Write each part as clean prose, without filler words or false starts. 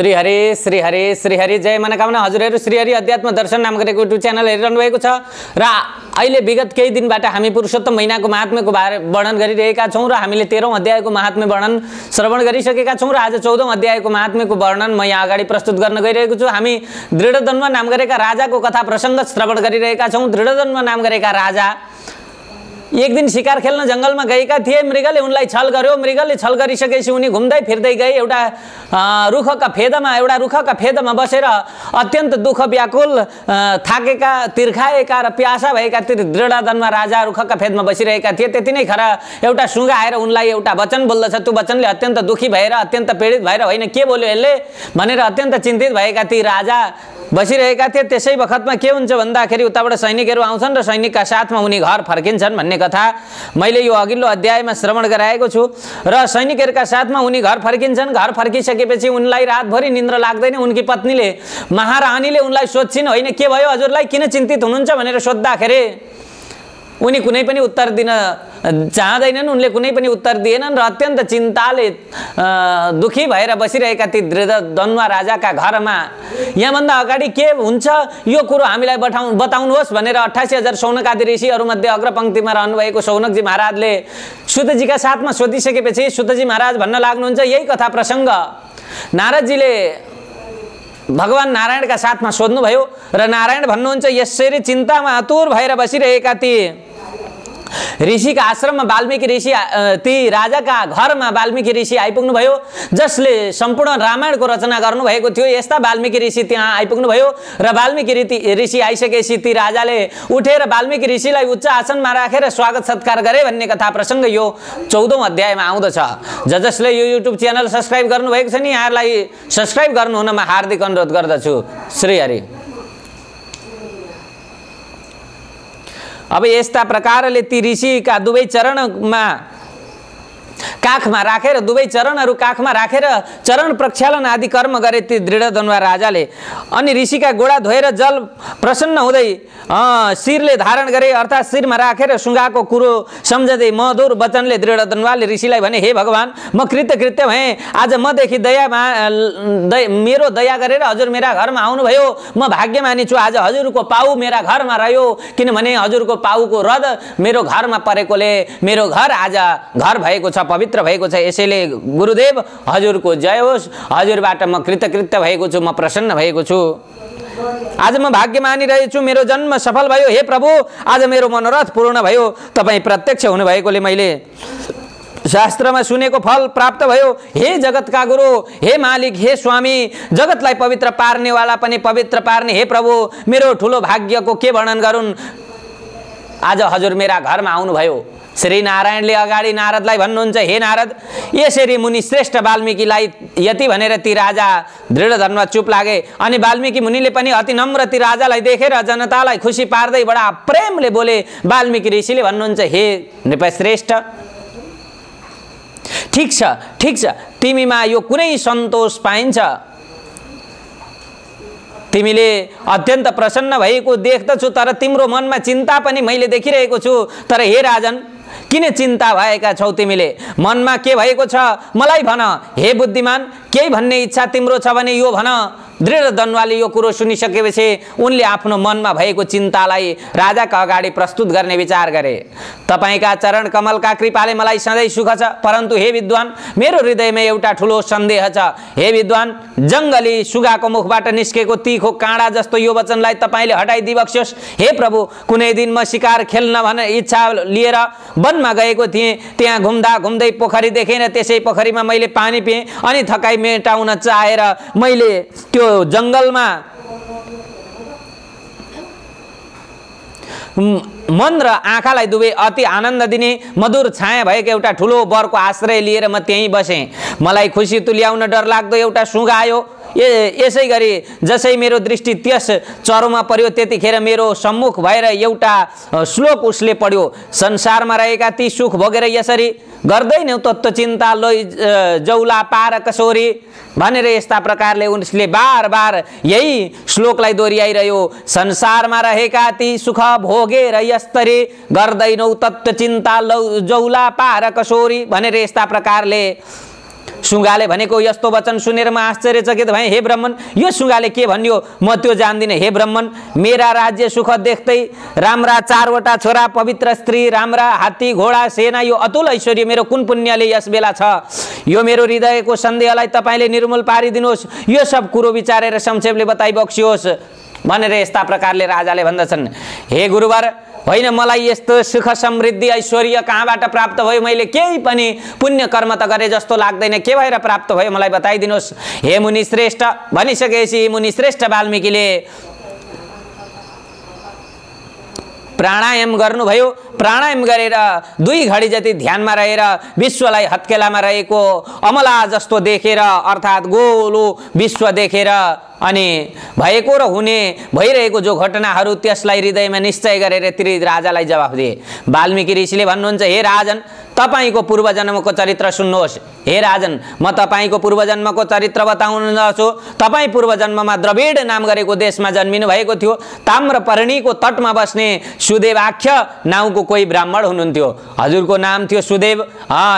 श्री हरि श्री हरि जय मनोकामना। हजुरहरु श्री हरि अध्यात्म दर्शन नाम गरेको युट्युब च्यानल हेरिरहनु भएको छ र अहिले विगत केही दिनबाट हामी पुरुषोत्तम महिनाको महात्म्यको बारे वर्णन गरिरहेका छौं र हामीले 13औं अध्यायको महात्म्य वर्णन श्रवण गरिसकेका छौं र आज 14औं अध्यायको महात्म्यको वर्णन म यहाँ अगाडि प्रस्तुत गर्न गइरहेको छु। हामी दृढदन्व नाम गरेका राजाको कथा प्रसंग श्रवण गरिरहेका छौं। दृढदन्व नाम गरेका राजा एक दिन शिकार खेल्न जंगलमा गएका थिए। मृगले उनलाई छल गर्यो। मृगले छल गरिसकेपछि उनी घुम्दै फिर्दै गए। एउटा रुखका फेदमा बसेर अत्यन्त दुःख व्याकुल थाकेका तिर्खाएका र प्यासा भएका दृढदन्व राजा रुखका फेदमा बसिरहेका थिए। त्यति नै खरा एउटा सुगा आएर उनलाई एउटा वचन बोल्दछ। त्यो वचनले अत्यन्त दुखी भएर अत्यन्त पीडित भएर होइन के बोल्यो यसले भनेर अत्यन्त चिन्तित भएका ती राजा बसिरहेका थिए। त्यसै बखतमा के हुन्छ भन्दाखेरि उताबाट सैनिकहरू आउँछन् र सैनिकका साथमा उनी घर फर्किन्छन् भन्ने कथा मैले यो अघिल्लो अध्यायमा श्रवण गराएको छु। र सैनिकहरूका साथमा उनी घर फर्किन्छन्। घर फर्किसकेपछि उनलाई रातभरि निन्द्रा लाग्दैन। उनकी पत्नीले महारानीले उनलाई सोध्छिन् होइन के भयो हजुरलाई किन चिन्तित हुनुहुन्छ भनेर सोद्धाखेरि उनी कुनै पनि उत्तर दिन चाहदैनन्। उनले कुनै पनि उत्तर दिएनन् र अत्यन्त चिन्ताले दुखी भएर बसिरहेका ती दृढदन्व राजाका घरमा यहाँभन्दा अगाडि के हुन्छ यो कुरो हामीलाई बताउनुहोस् भनेर 88,000 शौनक आदि ऋषिहरू मध्ये अग्रपंक्तिमा रहनुभएको शौनकजी महाराजले सुतजीका साथमा सोधिसकेपछि सुतजी महाराज भन्न लाग्नुहुन्छ यही कथा प्रसंग नारदजीले भगवान नारायणका साथमा सोध्नुभयो र नारायण भन्नुहुन्छ यसरी चिन्तामा आतुर भएर बसिरहेका ती ऋषिका आश्रममा वाल्मीकि ऋषि ती राजाका घरमा वाल्मीकि ऋषि आइपुग्नु भयो जसले सम्पूर्ण रामायणको रचना गर्नुभएको थियो। यस्ता वाल्मीकि ऋषि त्यहाँ आइपुग्नु भयो र वाल्मीकि ऋषि आइसकेपछि ती राजाले उठेर वाल्मीकि ऋषिलाई उच्च आसनमा राखेर स्वागत सत्कार गरे भन्ने कथा प्रसंग यो 14औं अध्यायमा आउँदछ। जसले यो युट्युब च्यानल सब्स्क्राइब गर्नुभएको छ नि यहाँलाई सब्स्क्राइब गर्नु हुनमा हार्दिक अनुरोध गर्दछु। श्री हरि। अब यस्ता प्रकारले ती ऋषिका दुवै चरणमा काखमा राखेर दुवै चरणहरू काखमा राखेर चरण प्रक्षालन आदि कर्म गरे ती दृढदन्व राजाले। अनि ऋषिका गोडा धोएर जल प्रसन्न हुँदै शिरले धारण गरे अर्थात् शिरमा राखेर सुँगाको कुरो सम्झदै मधुर वचनले दृढदन्वले ऋषिलाई भने हे भगवान म कृतकृत्य भएँ। आज मदेखि मेरो दया गरेर हजुर मेरा घरमा आउनुभयो। म भाग्यमानी छु आज हजुरको पाउ मेरा घरमा रह्यो किनभने हजुरको पाउको रद मेरो घरमा परेकोले मेरो घर आज घर भएको छ पवित्र भएको छ। यसैले गुरुदेव हजुरको जय होस्। हजुरबाट म कृतकृत्य भएको छु म प्रसन्न भएको छु। आज म भाग्यमानी रहेछु मेरो जन्म सफल भयो। हे प्रभु आज मेरो मनोरथ पूर्ण भयो। तपाईँ प्रत्यक्ष हुनुभएकोले मैले शास्त्रमा सुनेको फल प्राप्त भयो। हे जगतका गुरु हे मालिक हे स्वामी जगतलाई पवित्र पार्नेवाला पनि पवित्र पार्ने हे प्रभु मेरो ठुलो भाग्यको के वर्णन गरून्। आज हजुर मेरा घरमा आउनुभयो। श्री नारायणले अगाडि नारदलाई भन्नुहुन्छ हे नारद यसरी मुनि श्रेष्ठ वाल्मीकिलाई यति भनेर ती राजा दृढदन्व चुप लागे। अनि वाल्मीकि मुनिले पनि अति नम्र ती राजालाई देखेर जनतालाई खुसी पार्दै बडा प्रेमले बोले। वाल्मीकि ऋषिले भन्नुहुन्छ हे नृपश्रेष्ठ ठीक छ तिमीमा यो कुनै सन्तोष पाइन्छ। तिमीले अत्यन्त प्रसन्न भएको देख्दछु तर तिम्रो मनमा चिन्ता पनि मैले देखिरहेको छु। तर हे राजन किन चिन्ता भएका छौ तिमीले मनमा के भएको छ मलाई भन। हे बुद्धिमान केही भन्ने इच्छा तिम्रो छ भने यो भन। दृढदन्वले यो कुरो सुनिसकेपछि उनले आफ्नो मनमा भएको चिन्तालाई राजाका अगाडि प्रस्तुत गर्ने विचार गरे। तपाईका चरण कमलका कृपाले मलाई सधैँ सुख छ परन्तु हे विद्वान मेरो हृदयमा एउटा ठुलो सन्देह छ। हे विद्वान जंगली सुगाको मुखबाट निस्केको तीखो काँडा जस्तो यो वचनलाई तपाईले हटाइदिबक्स्योस्। हे प्रभु कुनै दिन म शिकार खेल्न भनेर इच्छा लिएर वनमा गएको थिएँ। त्यहाँ घुम्दा घुम्दै पोखरी देखेँ र त्यसै पोखरीमा मैले पानी पिएँ अनि थकाइ मेटाउन चाहेर मैले त्यो जंगलमा मन र आँखालाई दुवै अति आनन्द दिने मधुर छाया भएको एउटा ठुलो वरको आश्रय लिएर म त्यहीँ बसेँ। मलाई खुसी तुल्याउन डरलाग्दो एउटा सुगा आयो। यसै गरी जसै मेरो दृष्टि त्यस चरोमा पर्यो त्यतिखेर मेरो सम्मुख भएर एउटा श्लोक उसले पढ्यो। संसारमा रहेका ती सुख भोगेर यसरी गर्दैनौ तत्त्व चिन्ता लोइ जौला पार कसोरी भनेर यस्ता प्रकारले उसले बार बार यही श्लोकलाई दोहोर्याइरह्यो। संसारमा रहेका ती सुख भोगेर यसरी गर्दैनौ तत्त्व चिन्ता जौला पार कसोरी भनेर यस्ता प्रकारले सुगाले भनेको यस्तो वचन सुनेर म आश्चर्यचकित भएँ। हे ब्राह्मण, यो सुगाले के भन्यो म त्यो जान्दिनँ। हे ब्राह्मण, मेरा राज्य सुख देख्दै राम्रा 4वटा छोरा, पवित्र स्त्री, राम्रा हात्ती घोडा सेना, यो अतुल ऐश्वर्य मेरो कुन पुण्यले यस बेला छ? यो मेरो हृदयको सन्देहलाई तपाईँले निर्मूल पारिदिनुहोस्। यो सब कुरो विचारेर संक्षेपले बताइ बक्सियोस् भनेर यस्ता प्रकारले राजाले भन्दछन्। हे गुरुवर, होइन, मलाई यस्तो सुख समृद्धि ऐश्वर्य कहाँबाट प्राप्त भयो? मैले केही पनि पुण्य कर्म त गरे जस्तो लाग्दैन। के भएर प्राप्त भयो मलाई बताइदिनुहोस्। हे मुनि श्रेष्ठ भनिसकेपछि मुनि श्रेष्ठ वाल्मीकिले प्राणायाम गर्नुभयो। प्राणायाम गरेर 2 घडी जति ध्यानमा रहेर विश्वलाई हत्केलामा रहेको अमला जस्तो देखेर, अर्थात् गोलो विश्व देखेर अनि भएको र हुने भइरहेको जो घटनाहरू त्यसलाई हृदयमा निश्चय गरेर ती राजालाई जवाफ दिए। वाल्मीकि ऋषिले भन्नुहुन्छ, हे राजन, तपाईको पूर्वजन्मको चरित्र सुन्नुहोस्। हे राजन, म तपाईको पूर्वजन्मको चरित्र बताउन जान्छु। तपाई पूर्वजन्ममा द्रविड नाम गरेको देशमा जन्मिनु भएको थियो। ताम्रपर्णीको तटमा बस्ने सुदेवाख्य नाउँको कोही ब्राह्मण हुनुहुन्थ्यो। हजुरको नाम थियो सुदेव।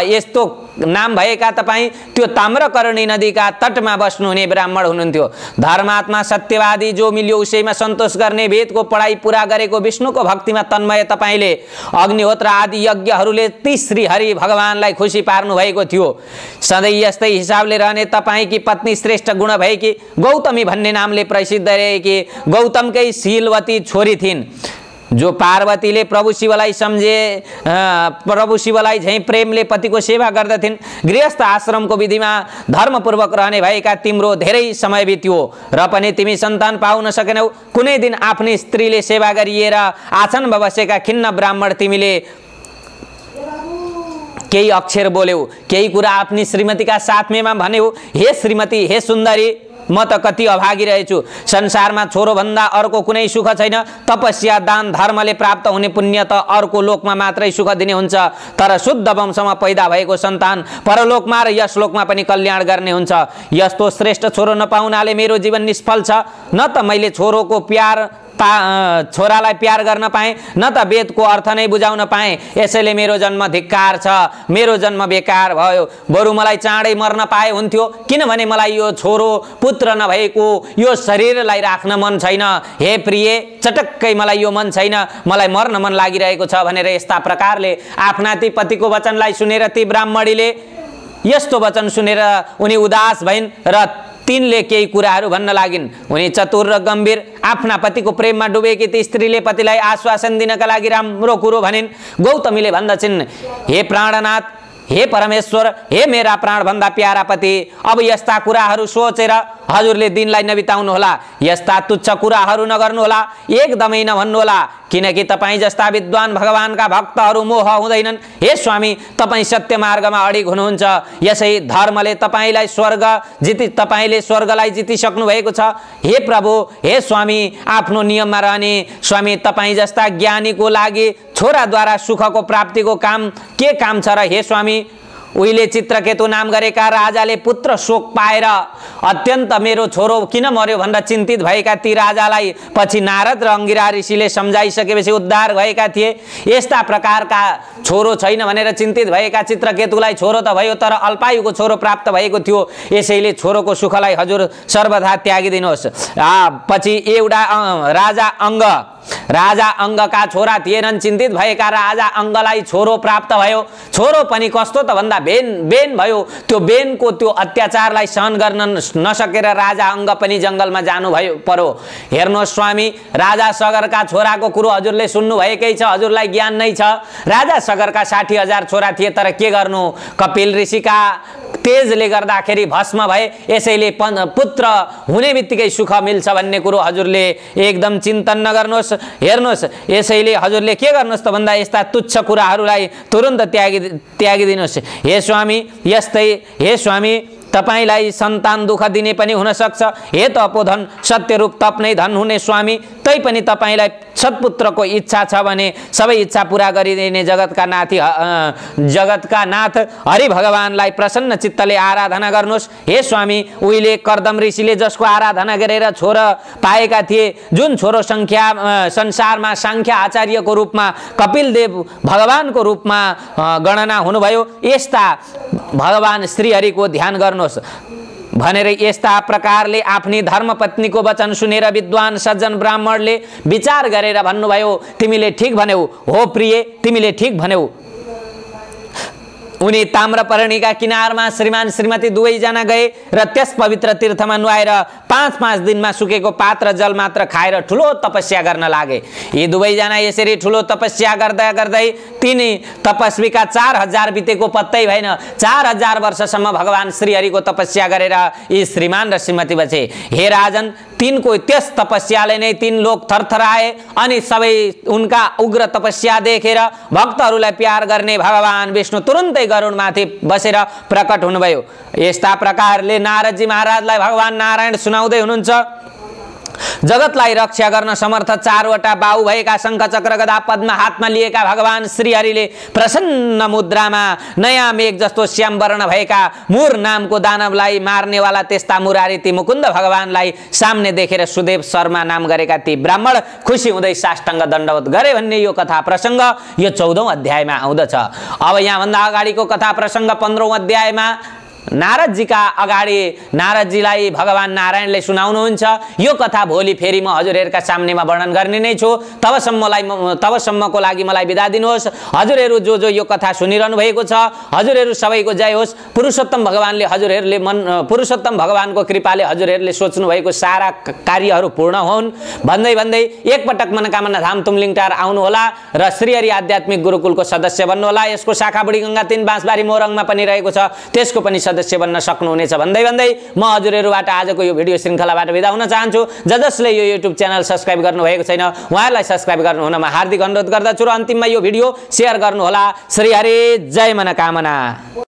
यस्तो नाम भएका तपाईँ त्यो ताम्रकर्णी नदीका तटमा बस्नुहुने ब्राह्मण हुनुहुन्थ्यो। धर्मात्मा सत्यवादी जो मिल्यो उसैमा सन्तोष गर्ने, वेदको पढाइ पुरा गरेको, विष्णुको भक्तिमा तन्मय तपाईले अग्निहोत्र आदि यज्ञहरूले ती श्री हरि भगवानलाई खुसी पार्नु भएको थियो। सधैँ यस्तै हिसाबले रहने तपाईँकी पत्नी श्रेष्ठ गुण भएकी गौतमी भन्ने नामले प्रसिद्ध रहेकी गौतमकै शीलवती छोरी थिइन्। जो पार्वतीले प्रभु शिवलाई सम्झे, प्रभु शिवलाई झैँ प्रेमले पतिको सेवा गर्दथिन्। गृहस्थ आश्रमको विधिमा धर्मपूर्वक रहने भएका तिम्रो धेरै समय बित्यो र पनि तिमी सन्तान पाउन सकेनौ। कुनै दिन आफ्नी स्त्रीले सेवा गरिएर आसनमा बसेका खिन्न ब्राह्मण तिमीले केही अक्षर बोल्यौ, केही कुरा आफ्नी श्रीमतीका साथमा भन्यौ। हे श्रीमती, हे सुन्दरी, म त कति अभागी रहेछु। संसारमा छोरो भन्दा अर्को कुनै सुख छैन। तपस्या दान धर्मले प्राप्त हुने पुण्य त अर्को लोकमा मात्रै सुख दिने हुन्छ, तर शुद्ध वंशमा पैदा भएको सन्तान परलोकमा र यस लोकमा पनि कल्याण गर्ने हुन्छ। यस्तो श्रेष्ठ छोरो नपाउनाले मेरो जीवन निष्फल छ। न त मैले छोरालाई प्यार गर्न पाएँ, न त वेदको अर्थ नै बुझाउन पाएँ। यसैले मेरो जन्म धिक्कार छ, मेरो जन्म बेकार भयो। बरु मलाई चाँडै मर्न पाए हुन्थ्यो, किनभने मलाई यो छोरो पुत्र नभएको यो शरीरलाई राख्न मन छैन। हे प्रिय, चटक्कै मलाई यो मन छैन, मलाई मर्न मन लागिरहेको छ भनेर यस्ता प्रकारले आफ्ना ती पतिको वचनलाई सुनेर ती ब्राह्मणीले यस्तो वचन सुनेर उनी उदास भइन् र तिनले केही कुराहरू भन्न लागिन्। उनी चतुर र गम्भीर आफ्ना पतिको प्रेममा डुबेकी ती स्त्रीले पतिलाई आश्वासन दिनका लागि राम्रो कुरो भनिन्। गौतमीले भन्दछिन्, हे प्राणनाथ, हे परमेश्वर, हे मेरा प्राणभन्दा प्यारा पति, अब यस्ता कुराहरू सोचेर हजुरले दिनलाई नबिताउनुहोला। यस्ता तुच्छ कुराहरू नगर्नुहोला, एकदमै नभन्नुहोला, किनकि तपाईँ जस्ता विद्वान भगवानका भक्तहरू मोह हुँदैनन्। हे स्वामी, तपाईँ सत्य मार्गमा अडिग हुनुहुन्छ। यसै धर्मले तपाईँलाई तपाईँले स्वर्गलाई जितिसक्नु भएको छ। हे प्रभु, हे स्वामी, आफ्नो नियममा रहने स्वामी, तपाईँ जस्ता ज्ञानीको लागि छोराद्वारा सुखको प्राप्तिको के काम छ र? हे स्वामी, उहिले चित्रकेतु नाम गरेका राजाले पुत्र शोक पाएर अत्यन्त मेरो छोरो किन मर्यो भनेर चिन्तित भएका ती राजालाई पछि नारद र अंगिरा ऋषिले सम्झाइसकेपछि उद्धार भएका थिए। यस्ता प्रकारका छोरो छैन भनेर चिन्तित भएका चित्रकेतुलाई छोरो त भयो, तर अल्पायुको छोरो प्राप्त भएको थियो। यसैले छोरोको सुखलाई हजुर सर्वथा त्यागिदिनुहोस्। पछि एउटा राजा अंगका छोरा थिएनन्। चिन्तित भएका राजा अंगलाई छोरो प्राप्त भयो। छोरो पनि कस्तो त भन्दा बेन भयो। त्यो बेनको त्यो अत्याचारलाई सहन गर्न नसकेर राजा अंग पनि जंगलमा जानु पर्यो। हेर्नुहोस् स्वामी, राजा सगरका छोराको कुरो हजुरले सुन्नु भएकै छ, हजुरलाई ज्ञान नै छ। राजा सगरका 60,000 छोरा थिए, तर के गर्नु, कपिल ऋषिका तेजले गर्दाखेरि भस्म भए। यसैले पुत्र हुने बित्तिकै सुख मिल्छ भन्ने कुरो हजुरले एकदम चिन्तन नगर्नुहोस्। हेर्नुहोस्, यसैले हजुरले के गर्नुहोस् त भन्दा यस्ता तुच्छ कुराहरूलाई तुरुन्त त्यागिदिनुहोस्। हे स्वामी, तपाईलाई सन्तान दुःख दिने पनि हुन सक्छ। हे तपोधन सत्यरूप तप नै धन हुने स्वामी, तै पनि तपाईलाई सत्पुत्रको इच्छा छ भने सबै इच्छा पूरा गरिदिने जगतका नाथ हरि भगवानलाई प्रसन्न चित्तले आराधना गर्नुहोस्। हे स्वामी, उहिले कर्दम ऋषिले जसको आराधना गरेर छोरा पाएका थिए, जुन छोरो संसारमा सांख्य आचार्यको रूपमा कपिल देव भगवानको रूपमा गणना हुनुभयो, यस्ता भगवान श्रीहरिको ध्यान गर्नुहोस् भनेर यस्ता प्रकारले आफ्नी धर्मपत्नीको वचन सुनेर विद्वान सज्जन ब्राह्मणले विचार गरेर भन्नुभयो, तिमीले ठीक भन्यौ हो प्रिय, तिमीले ठीक भन्यौ। उनी ताम्रपर्णीका किनारमा श्रीमान श्रीमती दुवैजना गए र त्यस पवित्र तीर्थमा नुहाएर 5-5 दिनमा सुकेको पात्र जल मात्र खाएर ठुलो तपस्या गर्न लागे। यी दुवैजना यसरी ठुलो तपस्या गर्दा गर्दै तिनी तपस्वीका 4000 बितेको पत्तै भएन। 4000 वर्षसम्म भगवान श्रीहरिको तपस्या गरेर यी श्रीमान र श्रीमती बचे। हे राजन, तिनको त्यस तपस्याले नै 3 लोक थरथराए अनि सबै उनका उग्र तपस्या देखेर भक्तहरूलाई प्यार गर्ने भगवान विष्णु तुरुन्तै गरुडमाथि बसेर प्रकट हुनुभयो। यस्ता प्रकारले नारदजी महाराजलाई भगवान नारायण सुनाउँदै हुनुहुन्छ। जगतलाई रक्षा गर्न समर्थ 4वटा बाहु भएका शंख चक्र गदा पद्म हातमा लिएका भगवान श्रीहरिले प्रसन्न मुद्रामा नयाँ मेघ जस्तो श्याम वर्ण भएका मुर नामको दानवलाई मार्नेवाला त्यस्ता मुरारी ती मुकुन्द भगवानलाई सामने देखेर सुदेव शर्मा नाम गरेका ती ब्राह्मण खुसी हुँदै साष्टाङ्ग दण्डवत गरे भन्ने यो कथा प्रसङ्ग यो 14औं अध्यायमा आउँदछ। अब यहाँभन्दा अगाडिको कथा प्रसङ्ग 15औं अध्यायमा नारदजीका अगाडि नारदजीलाई भगवान नारायणले सुनाउनुहुन्छ। यो कथा भोलि फेरि म हजुरहरूका सामनेमा वर्णन गर्ने नै छु। तबसम्मको लागि मलाई बिदा दिनुहोस्। हजुरहरू जो यो कथा सुनिरहनु भएको छ, हजुरहरू सबैको जय होस्। पुरुषोत्तम भगवानको कृपाले हजुरहरूले सोच्नु भएको सारा कार्यहरू पूर्ण हुन् भन्दै भन्दै एकपटक मनोकामना धाम तुमलिङटार आउनुहोला र श्रीहरि आध्यात्मिक गुरुकुलको सदस्य बन्नुहोला। यसको शाखा बुढीगङ्गा 3 बाँसबारी मोरङमा पनि रहेको छ, त्यसको पनि सदस्य बन्न सक्नुहुनेछ भन्दै भन्दै म हजुरहरूबाट आजको यो भिडियो श्रृङ्खलाबाट बिदा हुन चाहन्छु। जसले यो युट्युब च्यानल सब्स्क्राइब गर्नुभएको छैन उहाँहरूलाई सब्स्क्राइब गर्नु हुनमा हार्दिक अनुरोध गर्दछु र अन्तिममा यो भिडियो सेयर गर्नुहोला। श्रीहरि जय मनोकामना।